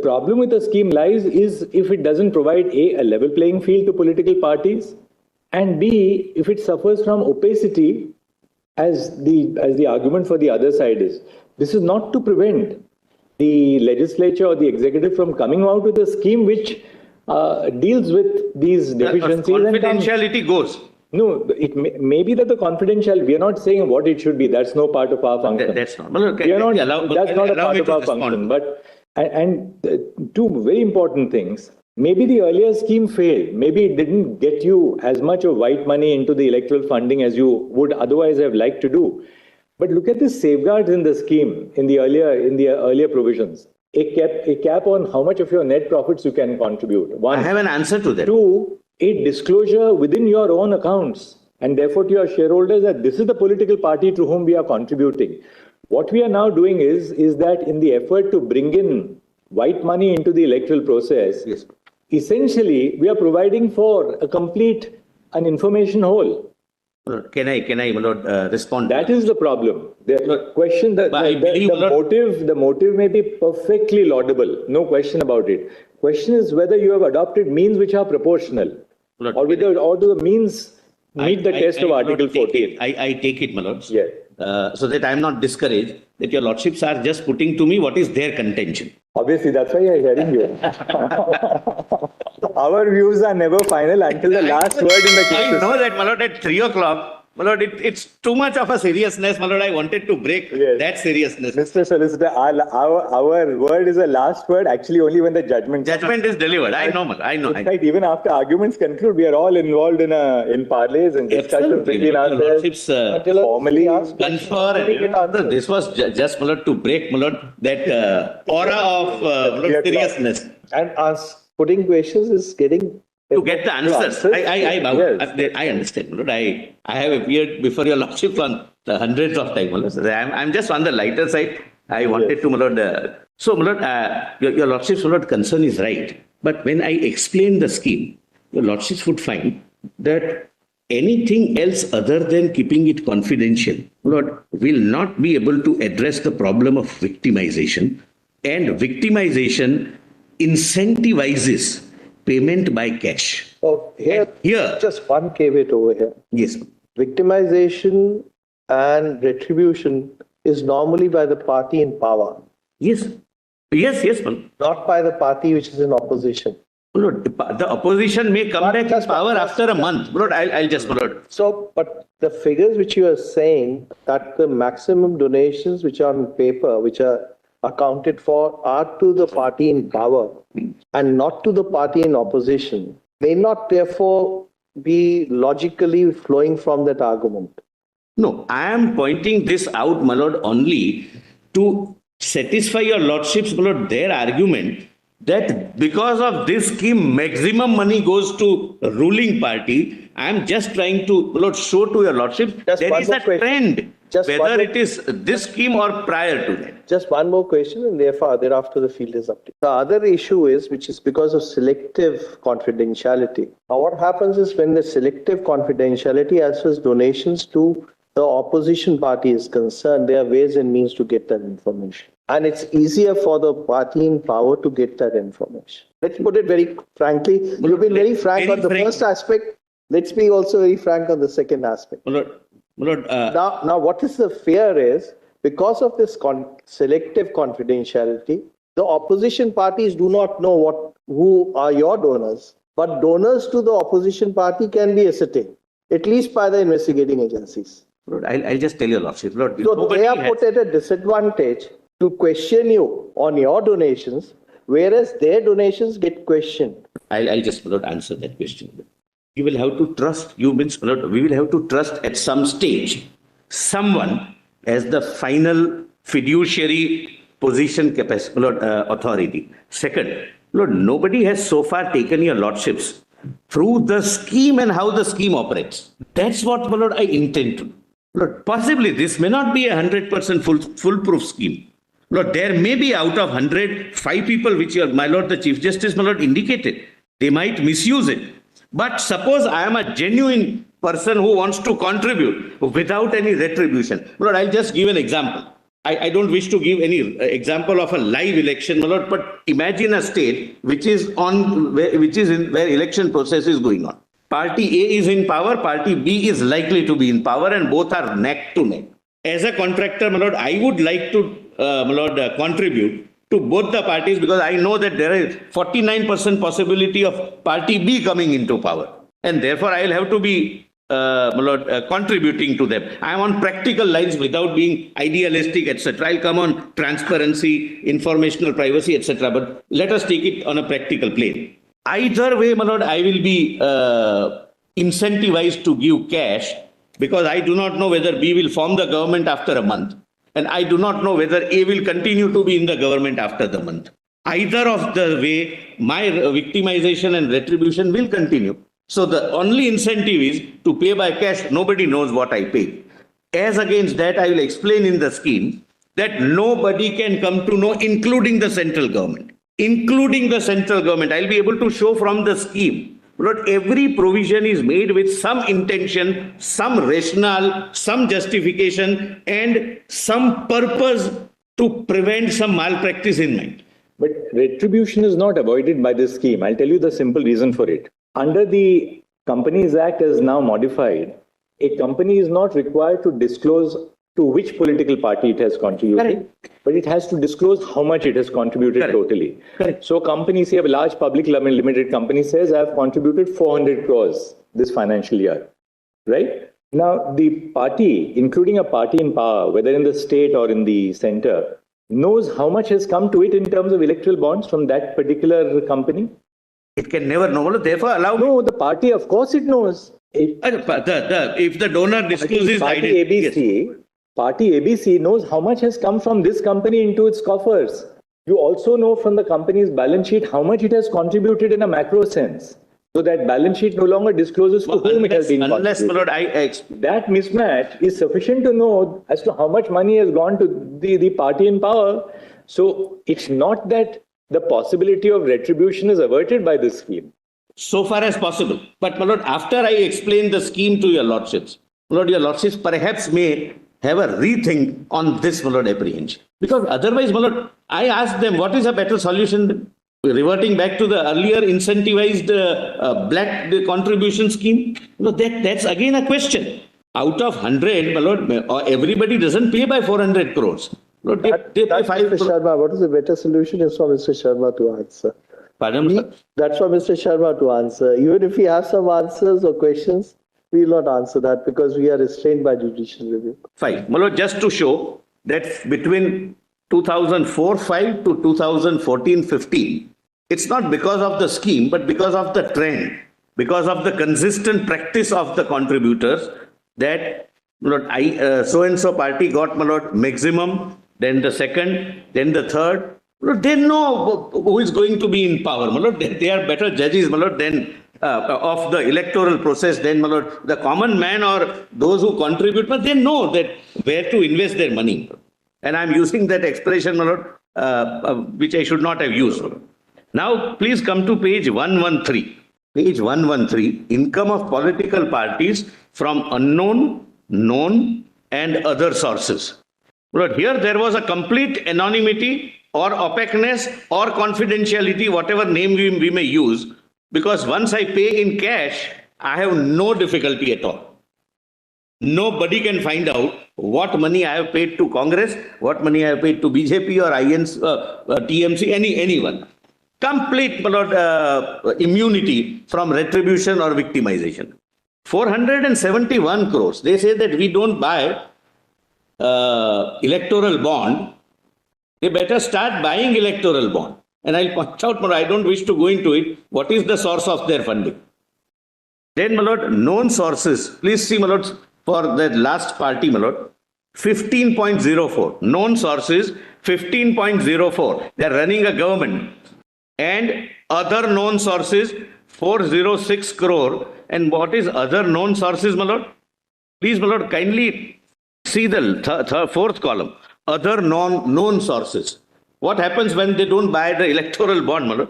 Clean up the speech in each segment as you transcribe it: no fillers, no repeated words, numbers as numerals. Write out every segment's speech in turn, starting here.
problem with the scheme lies is if it doesn't provide a level playing field to political parties, and B, if it suffers from opacity, as the argument for the other side is. This is not to prevent the legislature or the executive from coming out with a scheme which deals with these deficiencies. Confidentiality goes. No, it may be that the confidential, we are not saying what it should be. That's no part of our function. That's not. Okay, we are not, that's not a part of our function. But, and two very important things. Maybe the earlier scheme failed. Maybe it didn't get you as much of white money into the electoral funding as you would otherwise have liked to do. But look at the safeguards in the scheme, in the earlier provisions. A cap on how much of your net profits you can contribute. One. I have an answer to that. Two, a disclosure within your own accounts, and therefore to your shareholders, that this is the political party to whom we are contributing. What we are now doing is that in the effort to bring in white money into the electoral process, yes, essentially we are providing for an information hole. Can I respond? That is the problem. The question, the motive may be perfectly laudable, no question about it. Question is whether you have adopted means which are proportional, or do the means meet the test of Article 14. I take it, my lords. Yes. So that I am not discouraged, that your lordships are just putting to me what is their contention. Obviously, that's why I am hearing you. Our views are never final until the last word in the case. I know that, my lord, at 3 o'clock, my lord, it's too much of a seriousness, my lord. I wanted to break that seriousness. Mr. Solicitor, our word is the last word, actually only when the judgment is delivered. I know, I know. In fact, even after arguments conclude, we are all involved in parleys and discussions between ourselves. Formally this was just, my lord, to break, my lord, that aura of seriousness. And us putting questions is getting... To get the answers. I understand, my lord. I have appeared before your lordship on hundreds of times, my lord. I'm just on the lighter side. I wanted to, my lord. So, my lord, your lordship's, my lord, concern is right. But when I explain the scheme, your lordships would find that anything else other than keeping it confidential, my lord, will not be able to address the problem of victimization. And victimization incentivizes payment by cash. Oh, here, just one caveat over here. Yes. Victimization and retribution is normally by the party in power. Yes. Yes, ma'am. Not by the party which is in opposition. Lord, the opposition may come back to power after a month. Lord, I'll just, Lord. So, but the figures which you are saying, that the maximum donations which are on paper, which are accounted for, are to the party in power and not to the party in opposition, may not therefore be logically flowing from that argument. No, I am pointing this out, my lord, only to satisfy your lordships, my lord, their argument that because of this scheme, maximum money goes to a ruling party. I am just trying to, my lord, show to your lordship there is a trend, whether it is this scheme or prior to that. Just one more question, and thereafter the field is up to you. The other issue is, which is because of selective confidentiality. Now, what happens is when the selective confidentiality as far as donations to the opposition party is concerned, there are ways and means to get that information. And it's easier for the party in power to get that information. Let's put it very frankly. You've been very frank on the first aspect. Let's be also very frank on the second aspect. Now, what is the fear is, because of this selective confidentiality, the opposition parties do not know who are your donors, but donors to the opposition party can be ascertained, at least by the investigating agencies. Lord, I'll just tell you, Lordship. Lord, so they are put at a disadvantage to question you on your donations, whereas their donations get questioned. I'll just, Lord, answer that question. You will have to trust, we will have to trust at some stage someone as the final fiduciary position capacity, authority. Second, Lord, nobody has so far taken your lordships through the scheme and how the scheme operates. That's what, my lord, I intend to. Lord, possibly this may not be a 100% foolproof scheme. Lord, there may be out of 100, 5 people which my lord, the Chief Justice, my lord, indicated. They might misuse it. But suppose I am a genuine person who wants to contribute without any retribution. Lord, I'll just give an example. I don't wish to give any example of a live election, my lord, but imagine a state which is where election process is going on. Party A is in power, party B is likely to be in power, and both are neck to neck. As a contractor, my lord, I would like to, my lord, contribute to both the parties, because I know that there is 49% possibility of party B coming into power, and therefore I will have to be my lord, contributing to them. I am on practical lines without being idealistic, etc. I'll come on transparency, informational privacy, etc. But let us take it on a practical plane. Either way, my lord, I will be incentivized to give cash, because I do not know whether B will form the government after a month, and I do not know whether A will continue to be in the government after the month. Either of the way, my victimization and retribution will continue. So the only incentive is to pay by cash. Nobody knows what I pay. As against that, I will explain in the scheme that nobody can come to know, including the central government. Including the central government, I'll be able to show from the scheme that every provision is made with some intention, some rationale, some justification, and some purpose to prevent some malpractice in mind. But retribution is not avoided by this scheme. I'll tell you the simple reason for it. Under the Companies Act as now modified, a company is not required to disclose to which political party it has contributed, but it has to disclose how much it has contributed totally. So companies, say a large public limited company says, I have contributed 400 crores this financial year, right? Now, the party, including a party in power, whether in the state or in the center, knows how much has come to it in terms of electoral bonds from that particular company. It can never know. Therefore, allow me. No, the party, of course, it knows. If the donor discloses party ABC, yes. Party ABC knows how much has come from this company into its coffers. You also know from the company's balance sheet how much it has contributed in a macro sense. So that balance sheet no longer discloses to whom it has been contributed. My lord, that mismatch is sufficient to know as to how much money has gone to the party in power. So it's not that the possibility of retribution is averted by this scheme. So far as possible. But, my lord, after I explain the scheme to your lordships, my lord, your lordships perhaps may have a rethink on this, my lord, apprehension. Because otherwise, my lord, I asked them, what is a better solution? Reverting back to the earlier incentivized black contribution scheme? No, that's again a question. Out of 100, my lord, everybody doesn't pay by 400 crores. Lord, they pay 5 Mr. Sharma, what is the better solution is for Mr. Sharma to answer. Pardon, sir? That's for Mr. Sharma to answer. Even if we have some answers or questions, we will not answer that because we are restrained by judicial review. Fine. My lord, just to show that between 2004-5 to 2014-15, it's not because of the scheme, but because of the trend, because of the consistent practice of the contributors that, my lord, so-and-so party got, my lord, maximum, then the second, then the third. My lord, they know who is going to be in power. My lord, they are better judges, my lord, than of the electoral process, then, my lord, the common man or those who contribute, but they know that where to invest their money. And I'm using that expression, my lord, which I should not have used. Now, please come to page 113. Page 113, income of political parties from unknown, known, and other sources. But here there was a complete anonymity or opaqueness or confidentiality, whatever name we may use, because once I pay in cash, I have no difficulty at all. Nobody can find out what money I have paid to Congress, what money I have paid to BJP or TMC, anyone. Complete immunity from retribution or victimization. 471 crores. They say that we don't buy electoral bond. They better start buying electoral bond. And I'll point out, I don't wish to go into it, what is the source of their funding. Then, my lord, known sources. Please see, my lord, for the last party, my lord, 15.04. Known sources, 15.04. They are running a government. And other known sources, 406 crore. And what is other known sources, my lord? Please, my lord, kindly see the fourth column. Other known sources. What happens when they don't buy the electoral bond, my lord?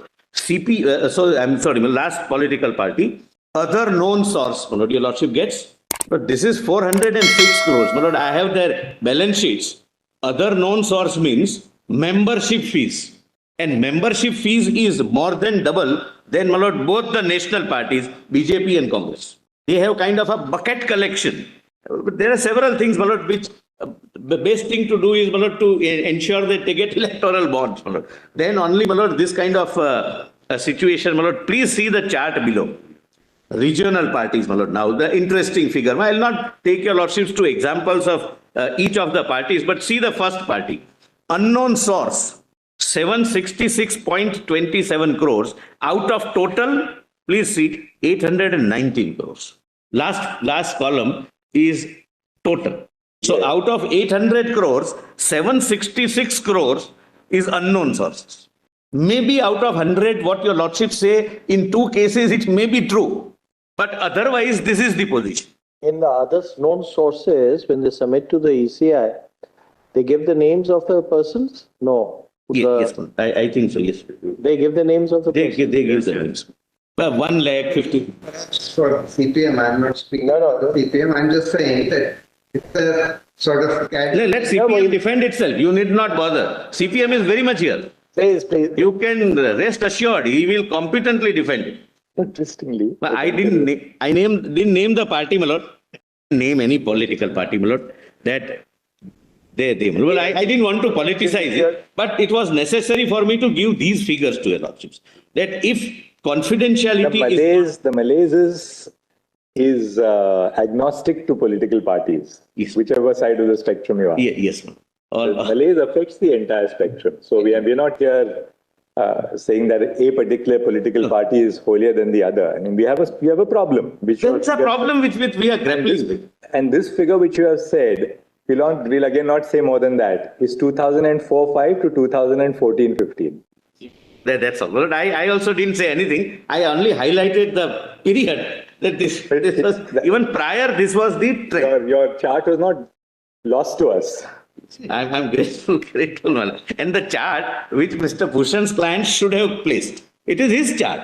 My last political party. Other known source, my lord, your lordship gets. But this is 406 crores. My lord, I have their balance sheets. Other known source means membership fees. And membership fees is more than double than my lord, both the national parties, BJP and Congress. They have kind of a bucket collection. There are several things, my lord, which the best thing to do is, my lord, to ensure that they get electoral bonds, my lord. Then only, my lord, this kind of a situation, my lord, please see the chart below. Regional parties, my lord. Now, the interesting figure. I will not take your lordships to examples of each of the parties, but see the first party. Unknown source, 766.27 crores out of total, please see, 819 crores. Last column is total. So out of 800 crores, 766 crores is unknown sources. Maybe out of 100, what your lordship say, in 2 cases, it may be true. But otherwise, this is the position. In the other known sources, when they submit to the ECI, they give the names of the persons? No. Yes, I think so, yes. They give the names of the persons? They give the names. 1 lakh 50. For CPM, I'm not speaking about CPM. I'm just saying that it's a sort of... Let CPM defend itself. You need not bother. CPM is very much here. Please. You can rest assured, he will competently defend it. Interestingly. But I didn't name the party, my lord. Name any political party, my lord. That well, I didn't want to politicize it, but it was necessary for me to give these figures to your lordships. That if confidentiality the Malays is agnostic to political parties, yes, whichever side of the spectrum you are. Yes, ma'am. The Malays affects the entire spectrum. So we're not here saying that a particular political party is holier than the other. I mean, we have a problem. That's a problem which we are grappling with. And this figure which you have said, we'll again not say more than that, is 2004-5 to 2014-15. That's all. But I also didn't say anything. I only highlighted the period that this was, even prior, this was the trend. Your chart was not lost to us. I'm grateful, man. And the chart which Mr. Bhushan's client should have placed. It is his chart.